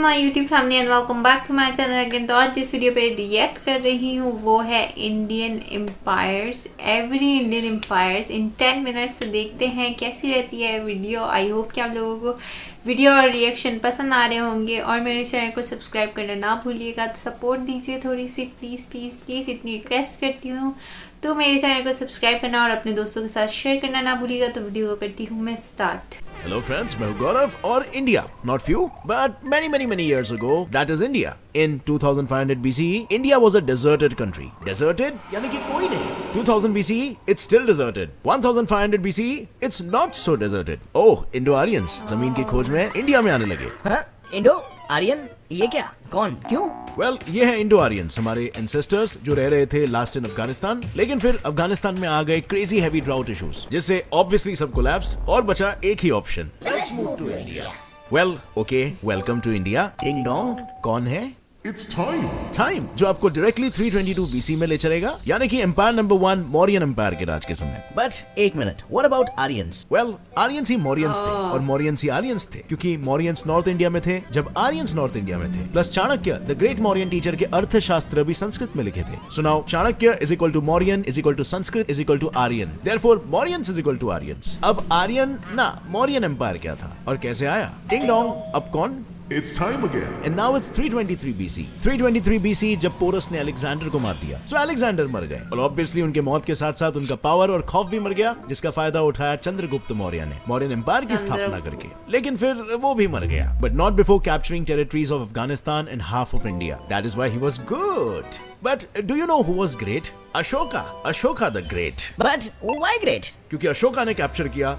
My YouTube family and welcome back to my channel again. तो आज जिस video पे रिएक्ट कर रही हूँ वो है Indian empires, every Indian empires in 10 minutes. तो देखते हैं कैसी रहती है वीडियो। आई होप कि आप लोगों को वीडियो और रिएक्शन पसंद आ रहे होंगे और मेरे चैनल को सब्सक्राइब करना ना भूलिएगा। तो सपोर्ट दीजिए थोड़ी सी, प्लीज़ प्लीज़ प्लीज़, इतनी रिक्वेस्ट करती हूँ। तो मेरे चैनल को सब्सक्राइब करना और अपने दोस्तों के साथ शेयर करना ना भूलिएगा। तो वीडियो को करती हूँ मैं स्टार्ट। Hello friends, मैं हूँ गौरव और India, not few, but many years ago, that is India. In 2500 BCE, India was a deserted country. Deserted यानी कि कोई नहीं. 2000 BCE, it's still deserted. 1500 BCE, it's not so deserted. Oh, Indo-Aryans, जमीन की खोज में इंडिया में आने लगे. हाँ? इंडो आर्यन ये क्या, कौन, क्यों? Well, ये है इंडो आर्यंस, हमारे एंसेस्टर्स जो रह रहे थे लास्ट इन अफगानिस्तान, लेकिन फिर अफगानिस्तान में आ गए क्रेजी हैवी ड्राउट इश्यूज, जिससे ऑब्वियसली सब कोलैप्स्ड और बचा एक ही option, let's move to India. Well, okay, welcome to India. Ding dong, कौन है? It's time. टाइम, जो आपको डायरेक्टली 322 BC में ले चलेगा, यानी कि एम्पायर नंबर 1 मौर्यन एम्पायर के राज के समय. बट एक minute, what about Aryans? Well, Aryans ही मौर्यंस थे और मौर्यंस ही आर्यंस थे, क्योंकि मौर्यंस नॉर्थ इंडिया में थे जब आर्यंस नॉर्थ इंडिया में थे. Plus Chanakya the great Mauryan teacher के अर्थशास्त्र भी संस्कृत में लिखे थे. So now Chanakya is equal to Mauryan is equal to Sanskrit is equal to Aryan. Therefore Mauryans is equal to Aryans. अब आर्यन ना मौर्यन एम्पायर क्या था और कैसे आया? डिंग डोंग, अब कौन? It's time again. And now it's 323 BC. 323 BC जब पोरस ने अलेक्जेंडर को मार दिया, तो अलेक्जेंडर मर गए और ऑब्वियसली उनके मौत के साथ साथ उनका पावर और खौफ भी मर गया, जिसका फायदा उठाया चंद्रगुप्त मौर्य ने मौर्यन एम्पायर की स्थापना करके. लेकिन फिर वो भी मर गया, but not before capturing territories of Afghanistan and half of India. That is why he was good. But do you know who was great? Ashoka the Great. But why great? क्योंकि अशोका ने कैप्चर किया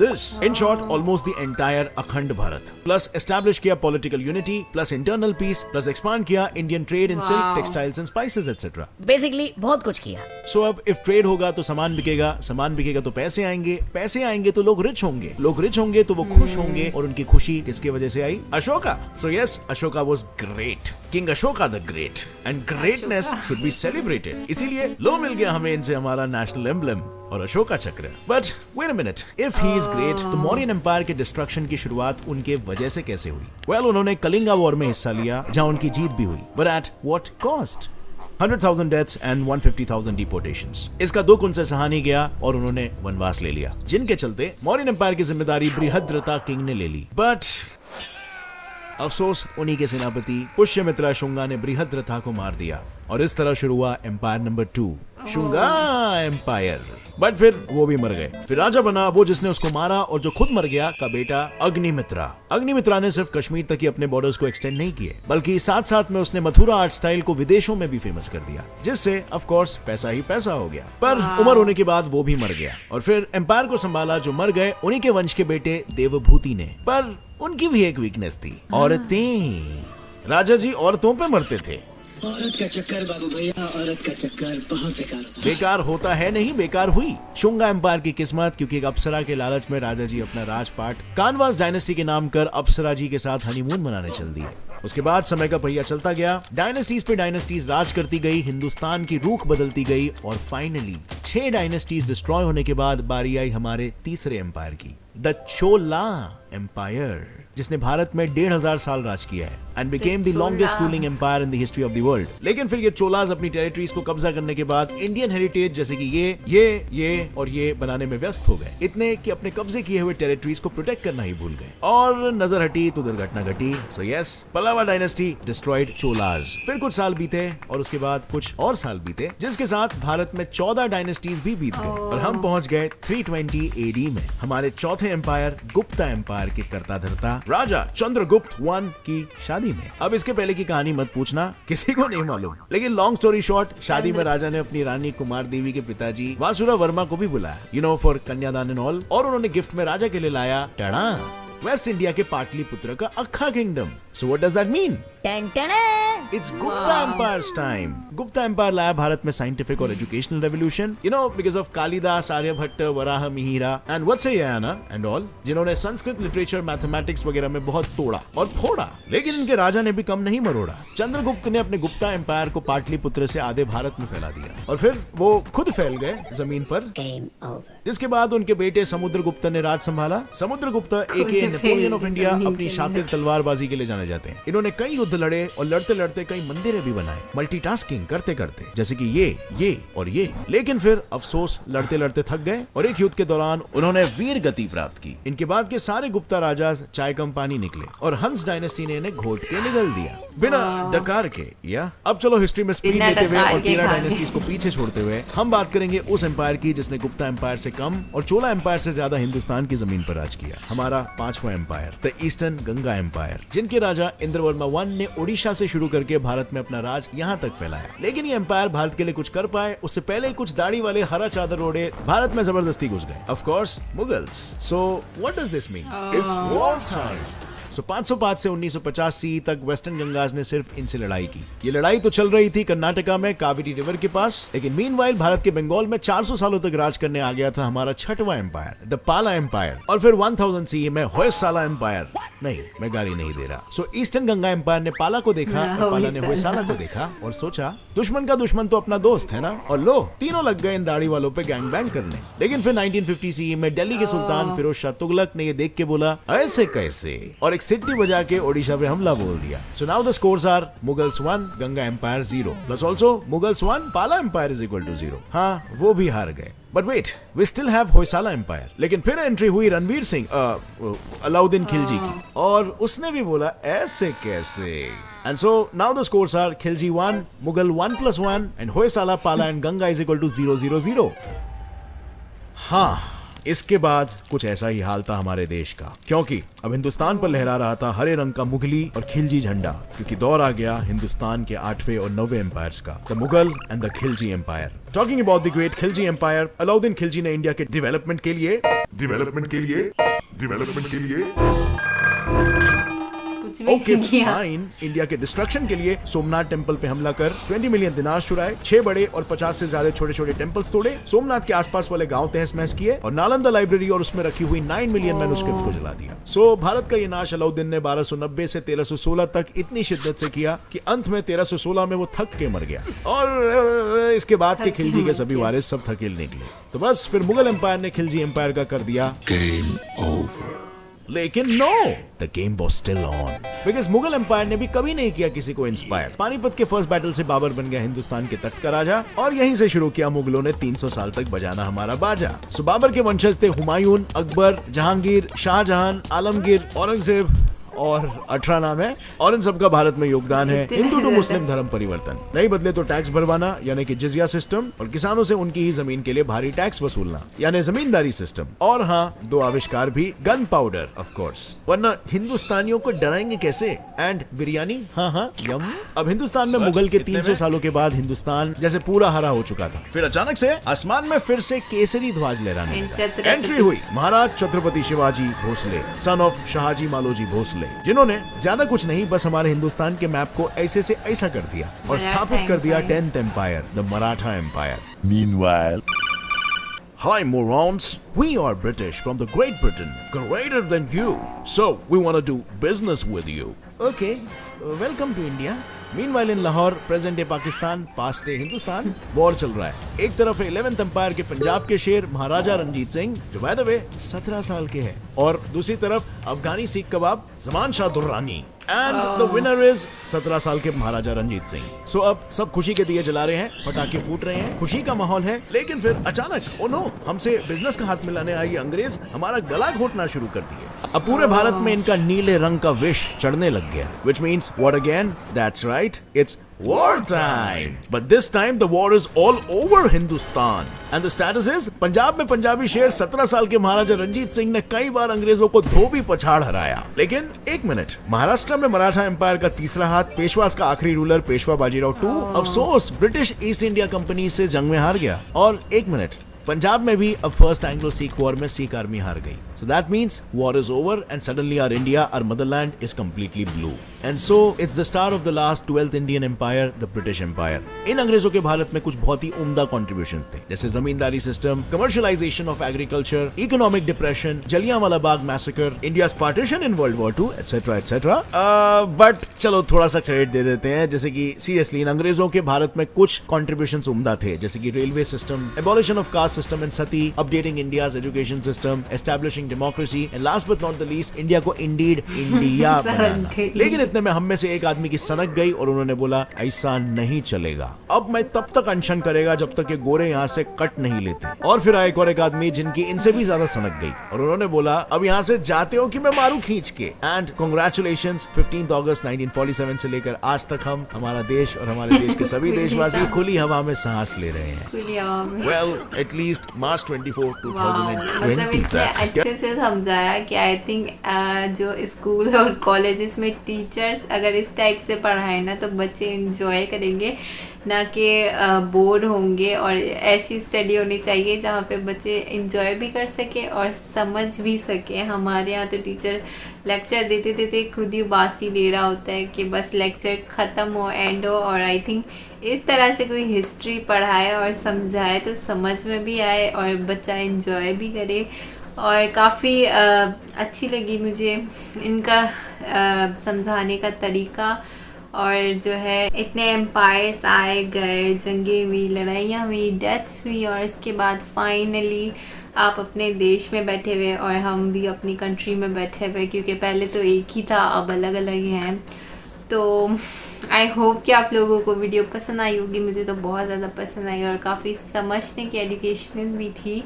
this. In short, almost the entire अखंड Bharat. Plus establish किया political unity, plus internal peace, plus expand किया Indian trade in silk, textiles and spices etc. Basically बहुत कुछ किया. So अब if trade होगा तो सामान बिकेगा तो पैसे आएंगे तो लोग रिच होंगे तो वो खुश होंगे, और उनकी खुशी किसकी वजह से आई? Ashoka. So yes, Ashoka was great. King Ashoka the Great. And greatness should be celebrated. इसीलिए लो मिल गया हमें इनसे हमारा नेशनल एम्बलम और Ashoka Chakra. But wait a minute, if he is great तो मौर्यन एम्पायर के डिस्ट्रक्शन की शुरुआत उनके वजह से कैसे हुई? वेल, उन्होंने कलिंगा वॉर में हिस्सा लिया जहां उनकी जीत भी हुई, but at what cost? 100,000 deaths and 150,000 डिपोर्टेशंस. इसका दुख उनसे सहा नहीं गया और उन्होंने वनवास ले लिया, जिनके चलते मौर्यन एम्पायर की जिम्मेदारी बृहद्रथा किंग ने ले ली. बट अफसोस, उन्हीं के सेनापति पुष्यमित्रा शुंगा ने बृहद्रथा को मार दिया और इस तरह शुरू हुआ empire number 2, Shunga empire. But फिर वो भी मर गए. फिर राजा बना वो जिसने उसको मारा और जो खुद मर गया, का बेटा अग्निमित्रा. अग्निमित्रा ने सिर्फ कश्मीर तक ही अपने बॉर्डर्स को एक्सटेंड नहीं किए, बल्कि साथ साथ में उसने मथुरा आर्ट स्टाइल को विदेशों में भी फेमस कर दिया, जिससे ऑफ कोर्स पैसा ही पैसा हो गया. पर उम्र होने के बाद वो भी मर गया और फिर एम्पायर को संभाला जो मर गए उन्हीं के वंश के बेटे देवभूति ने. पर उनकी भी एक वीकनेस थी, औरतें. राजा जी औरतों पे मरते थे. औरत का चक्कर बाबू भैया, औरत का चक्कर बहुत बेकार होता है. बेकार होता है नहीं, बेकार हुई शुंगा एम्पायर की किस्मत, क्योंकि एक अप्सरा के लालच में राजा जी अपना राजपाट कानवास डायनेस्टी के नाम कर अप्सरा जी के साथ हनीमून मनाने चल दिए. उसके बाद समय का पहिया चलता गया, डायनेस्टीज पे डायनेस्टीज राज करती गई, हिंदुस्तान की रूख बदलती गई और फाइनली 6 डायनेस्टीज डिस्ट्रॉय होने के बाद बारी आई हमारे तीसरे एम्पायर की, द चोला एम्पायर, जिसने भारत में 1500 साल राज किया है and became the longest ruling empire in the history of the world. लेकिन फिर ये चोलाज अपनी टेरिटरीज को कब्जा करने के बाद इंडियन हेरिटेज जैसे कि ये और ये बनाने में व्यस्त हो गए, इतने कि अपने कब्जे किए हुए टेरिटरीज को प्रोटेक्ट करना ही भूल गए और नजर हटी तो दुर्घटना घटी. So yes, Pallava dynasty destroyed Cholas. फिर कुछ साल बीते और उसके बाद कुछ और साल बीते, जिसके साथ भारत में 14 डायनेस्टीज भी बीत गए और हम पहुंच गए 320 AD में हमारे चौथे एम्पायर गुप्ता एम्पायर के कर्ता धर्ता राजा चंद्रगुप्त 1 की शादी में. अब इसके पहले की कहानी मत पूछना, किसी को नहीं मालूम, लेकिन लॉन्ग स्टोरी शॉर्ट, शादी में राजा ने अपनी रानी कुमार देवी के पिताजी वासुरा वर्मा को भी बुलाया, फॉर कन्यादान एंड ऑल, और उन्होंने गिफ्ट में राजा के लिए लाया टड़ा वेस्ट इंडिया के पाटलिपुत्र का अक्खा kingdom. So what does that mean? It's Gupta Empire's time. Gupta Empire लाया भारत में साइंटिफिक और educational revolution, because of Kalidas, Aryabhata, Varaha Mihira and Vatsyayana and all, जिन्होंने संस्कृत लिटरेचर, मैथमेटिक्स वगैरह में बहुत तोड़ा और फोड़ा. लेकिन इनके राजा ने भी कम नहीं मरोड़ा. चंद्रगुप्त ने अपने गुप्ता एम्पायर को पाटलिपुत्र से आधे भारत में फैला दिया और फिर वो खुद फैल गए जमीन पर. Game over. जिसके बाद उनके बेटे समुद्रगुप्त ने राज संभाला। समुद्रगुप्त एके नेपोलियन ऑफ इंडिया अपनी शातिर तलवारबाजी के लिए जाने जाते हैं। इन्होंने कई युद्ध लड़े और लड़ते लड़ते कई मंदिरें भी बनाए, मल्टीटास्किंग करते करते, जैसे कि ये और ये। लेकिन फिर अफसोस, लड़ते लड़ते थक गए और एक युद्ध के दौरान उन्होंने वीर गति प्राप्त की। इनके बाद के सारे गुप्ता राजा चाय कम पानी निकले और हंस डायनेस्टी ने इन्हें घोट के निगल दिया बिना डकार के। या अब चलो हिस्ट्री में स्पीड बिना लेते हुए डकार और के 13 खा गए। डायनेस्टीज को पीछे छोड़ते हुए हम बात करेंगे उस एम्पायर की जिसने गुप्ता एम्पायर से कम और चोला एम्पायर से ज्यादा हिंदुस्तान की जमीन पर राज किया। हमारा 5वां empire, the eastern Ganga empire, जिनके राजा इंद्रवर्मा I ने ओडिशा से शुरू करके भारत में अपना राज यहाँ तक फैलाया। लेकिन ये एम्पायर भारत के लिए कुछ कर पाए उससे पहले कुछ दाढ़ी वाले हरा चादर ओढ़े भारत में जबरदस्ती घुस गए। Of course Mughals. So what does this mean? It's war time. 505 से 1950 CE तक वेस्टर्न गंगाज ने सिर्फ इनसे लड़ाई की। ये लड़ाई तो चल रही थी कर्नाटका में कावेरी रिवर के पास, लेकिन मीनवाइल भारत के बंगाल में 400 सालों तक राज करने आ गया था हमारा 6वां एम्पायर, द पाला एम्पायर। और फिर 1000 CE में होयसाला एम्पायर। नहीं, मैं गाली नहीं दे रहा। सो ईस्टर्न गंगा एम्पायर ने पाला को देखा और पाला ने होयसाला को देखा और सोचा दुश्मन का दुश्मन तो अपना दोस्त है ना, और लो तीनों लग गए इन दाढ़ी वालों पे गैंग बैंग करने। लेकिन फिर 1950 CE में दिल्ली के सुल्तान फिरोज शाह तुगलक ने ये देख के बोला ऐसे कैसे, और एक सिटी बजा के ओडिशा पे हमला बोल दिया। So now the scores are Mughals 1, Ganga empire 0, plus also Mughals 1, Pala empire is equal to 0। हाँ, वो भी हार गए। But wait, we still have Hoysala empire. लेकिन फिर एंट्री हुई रणवीर सिंह अलाउद्दीन खिलजी की, और उसने भी बोला ऐसे कैसे। And so now the scores are Khilji 1, Mughal 1+1 and Hoysala, Pala and Ganga is equal to 0-0-0। हाँ, इसके बाद कुछ ऐसा ही हाल था हमारे देश का, क्योंकि अब हिंदुस्तान पर लहरा रहा था हरे रंग का मुगली और खिलजी झंडा, क्योंकि दौर आ गया हिंदुस्तान के 8वें और 9वें एम्पायर्स का, the Mughal and the Khilji empire. Talking about the great Khilji empire, Alauddin Khilji ने इंडिया के डेवलपमेंट के लिए कुछ भी ओके नहीं किया। फाइन, इंडिया के डिस्ट्रक्शन के लिए सोमनाथ टेंपल पे हमला कर 20 मिलियन दिनार चुराए, 6 बड़े और 50 से ज्यादा छोटे छोटे टेंपल्स तोड़े, सोमनाथ के आसपास वाले गांव तहस महस किए और नालंदा लाइब्रेरी और उसमें रखी हुई 9 मिलियन मैन्युस्क्रिप्ट को जला दिया। सो भारत का ये नाश अलाउद्दीन ने 1290 से 1316 तक इतनी शिद्दत से किया कि अंत में 1316 में वो थक के मर गया, और इसके बाद के खिलजी के सभी वारिस सब थकेल निकले। तो बस फिर मुगल एम्पायर ने खिलजी एम्पायर का कर दिया Game over. लेकिन no, the game was still on, because Mughal empire ने भी कभी नहीं किया किसी को इंस्पायर। पानीपत के फर्स्ट बैटल से बाबर बन गया हिंदुस्तान के तख्त का राजा, और यहीं से शुरू किया मुगलों ने 300 साल तक बजाना हमारा बाजा। सो बाबर के वंशज थे हुमायूं, अकबर, जहांगीर, शाहजहां, आलमगीर, औरंगजेब और 18 नाम है, और इन सबका भारत में योगदान है इतने हिंदू टू ज्यादा। मुस्लिम धर्म परिवर्तन। नहीं बदले तो टैक्स भरवाना यानी कि जिजिया सिस्टम, और किसानों से उनकी ही जमीन के लिए भारी टैक्स वसूलना यानी जमींदारी सिस्टम। और हाँ, 2 आविष्कार भी, गन पाउडर ऑफ कोर्स, वरना हिंदुस्तानियों को डराएंगे कैसे, एंड बिरयानी, हाँ यम। अब हिंदुस्तान में मुगल के 300 सालों के बाद हिंदुस्तान जैसे पूरा हरा हो चुका था, फिर अचानक से आसमान में फिर से केसरी ध्वज लहराने लगा। एंट्री हुई महाराज छत्रपति शिवाजी भोसले, सन ऑफ शाहजी मालोजी भोसले, जिन्होंने ज्यादा कुछ नहीं, बस हमारे हिंदुस्तान के मैप को ऐसे से ऐसा कर दिया और मराठा स्थापित कर दिया empire. 10th empire, the Maratha empire. Meanwhile, Hi morons, we are British from the Great Britain, greater than you, so we want to do business with you. Okay, welcome to India. Meanwhile in Lahore, present day Pakistan, past day Hindustan, war चल रहा है। एक तरफ है 11th empire के पंजाब के शेर महाराजा रंजीत सिंह, जो बाय द वे 17 साल के हैं, और दूसरी तरफ अफगानी सीख कबाब Zaman Shah Durrani, and the winner is 17 साल के महाराजा रंजीत सिंह। सो अब सब खुशी के दिए जला रहे हैं, पटाखे फूट रहे हैं, खुशी का माहौल है, लेकिन फिर अचानक ओ नो, हमसे बिजनेस का हाथ मिलाने आई अंग्रेज हमारा गला घोटना शुरू कर दिए। अब पूरे भारत में इनका नीले रंग का विष चढ़ने लग गया, which means what again? That's right, it's war time. But this time the war is all over Hindustan. And the status is, Punjab में पंजाबी शेर 17 साल के महाराजा रंजीत सिंह ने कई बार अंग्रेजों को धोबी पछाड़ हराया। लेकिन एक मिनट, महाराष्ट्र में मराठा एम्पायर का तीसरा हाथ, पेशवास का आखिरी रूलर पेशवा बाजीराव II, अफसोस ब्रिटिश ईस्ट इंडिया कंपनी से जंग में हार गया। और एक मिनट, पंजाब में भी अब फर्स्ट एंग्लो सिख वॉर में सिख आर्मी हार गई। So that means war is over and suddenly our India, our motherland is completely blue. And so it's the star of the last 12th Indian empire, the British empire. इन अंग्रेजों के भारत में कुछ बहुत ही उम्दा कॉन्ट्रीब्यूशंस थे, जैसे zamindari system, commercialisation of agriculture, economic depression, Jallianwala Bagh massacre, India's partition in world war 2, etcetera etcetera. But चलो थोड़ा सा क्रेडिट दे देते हैं, जैसे कि सीरियसली इन अंग्रेजों के भारत में कुछ कॉन्ट्रीब्यूशंस उम्दा थे, जैसे कि railway system, abolition of caste system in Sati, updating India's education system, establishing democracy, and last but not the least, India को इंडीड इंडिया बनाना। लेकिन इतने में हम में से एक आदमी की सनक गई और उन्होंने बोला ऐसा नहीं चलेगा, अब मैं तब तक अनशन करेगा जब तक ये गोरे यहाँ से कट नहीं लेते। और फिर आए और एक आदमी जिनकी इनसे भी ज्यादा सनक गई और उन्होंने बोला अब यहाँ से जाते हो कि मैं मारू खींच के। एंड कांग्रेचुलेशंस, 15 अगस्त 1947 से लेकर आज तक हम, हमारा देश और हमारे देश के सभी देशवासी खुली हवा में सांस ले रहे हैं। खुली हवा में। Well, at least March 24, मतलब 2020 इतने अच्छे से समझाया कि आई थिंक जो स्कूल और कॉलेजेस में टीचर्स अगर इस टाइप से पढ़ाए ना तो बच्चे इंजॉय करेंगे, ना कि बोर होंगे। और ऐसी स्टडी होनी चाहिए जहाँ पे बच्चे इंजॉय भी कर सके और समझ भी सके। हमारे यहाँ तो टीचर लेक्चर देते देते खुद ही बासी ले रहा होता है कि बस लेक्चर ख़त्म हो, एंड हो। और आई थिंक इस तरह से कोई हिस्ट्री पढ़ाए और समझाए तो समझ में भी आए और बच्चा इंजॉय भी करे। और काफ़ी अच्छी लगी मुझे इनका समझाने का तरीका। और जो है इतने एम्पायर्स आए गए, जंगें हुई, लड़ाइयाँ हुई, डेथ्स हुई, और इसके बाद फाइनली आप अपने देश में बैठे हुए और हम भी अपनी कंट्री में बैठे हुए, क्योंकि पहले तो एक ही था, अब अलग अलग हैं। तो आई होप कि आप लोगों को वीडियो पसंद आई होगी। मुझे तो बहुत ज़्यादा पसंद आई और काफ़ी समझने की, एजुकेशनल भी थी।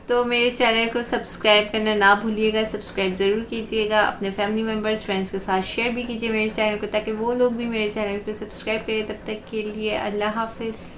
तो मेरे चैनल को सब्सक्राइब करना ना भूलिएगा, सब्सक्राइब ज़रूर कीजिएगा। अपने फैमिली मेम्बर्स, फ्रेंड्स के साथ शेयर भी कीजिए मेरे चैनल को, ताकि वो लोग भी मेरे चैनल को सब्सक्राइब करें। तब तक के लिए अल्लाह हाफिज़।